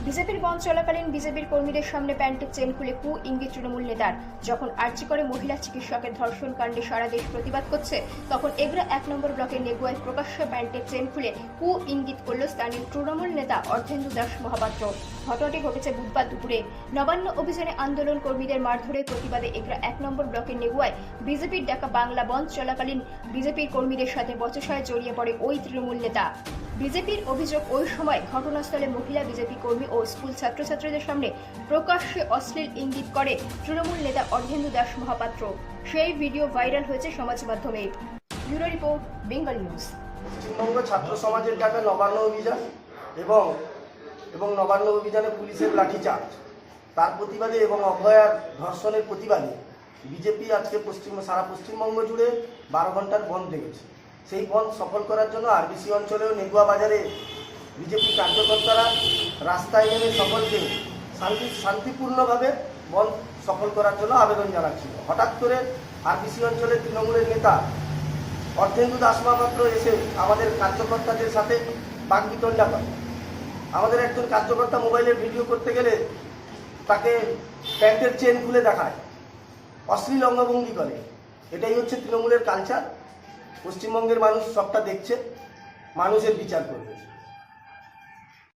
বিজেপির বন্ধ চলাকালীন বিজেপির কর্মীদের সামনে প্যান্টের চেন খুলে কু ইঙ্গিত তৃণমূল নেতার। যখন আর্জি করে মহিলা চিকিৎসকের ধর্ষণ কাণ্ডে সারা দেশ প্রতিবাদ করছে, তখন এগরা 1 নম্বর ব্লকের নেগুয়ায় প্রকাশ্যে প্যান্টের চেন খুলে কু ইঙ্গিত করল স্থানীয় তৃণমূল নেতা অর্ধেন্দু দাস মহাপাত্র। ঘটনাটি ঘটেছে বুধবার দুপুরে। নবান্ন অভিযানে আন্দোলন কর্মীদের মারধরের প্রতিবাদে এগরা 1 নম্বর ব্লকের নেগুয়ায় বিজেপির ডাকা বাংলা বন্ধ চলাকালীন বিজেপির কর্মীদের সাথে বচসায় জড়িয়ে পড়ে ওই তৃণমূল নেতা। বিজেপির অভিযোগ, ওই সময় ঘটনাস্থলে মহিলা বিজেপি কর্মী ও স্কুল ছাত্রছাত্রীদের সামনে প্রকাশ্যে অশ্লীল ইঙ্গিত করে তৃণমূল নেতা অর্ধেন্দু দাস মহাপাত্র। সেই ভিডিও ভাইরাল হয়েছে সমাজ মাধ্যমে। Bureau report, Bengal news. Paschimbanga ছাত্র সমাজের ডাকা নবান্ন অভিযান এবং নবান্ন অভিযানে পুলিশের লাঠিচার্জ, তার প্রতিবাদে এবং অভয়ার ধর্ষণের প্রতিবাদে বিজেপি আজকে সারা পশ্চিমবঙ্গ জুড়ে 12 ঘন্টার বন্ধ রেখেছে। সেই বন্ধ সফল করার জন্য আরবিসি অঞ্চলেও নেগুয়া বাজারে বিজেপি কার্যকর্তারা রাস্তায় নেমে সকলকে শান্তিপূর্ণভাবে বন্ধ সফল করার জন্য আবেদন জানাচ্ছিল। হঠাৎ করে আরবিসি অঞ্চলের তৃণমূলের নেতা অর্ধেন্দু দাস মহাপাত্র এসে আমাদের কার্যকর্তাদের সাথে বাকবিতণ্ডা করে। আমাদের একজন কার্যকর্তা মোবাইলের ভিডিও করতে গেলে তাকে প্যান্টের চেন খুলে দেখায়, অশ্লীল অঙ্গভঙ্গি করে। এটাই হচ্ছে তৃণমূলের কালচার। পশ্চিমবঙ্গের মানুষ সবটা দেখছে, মানুষের বিচার করবে।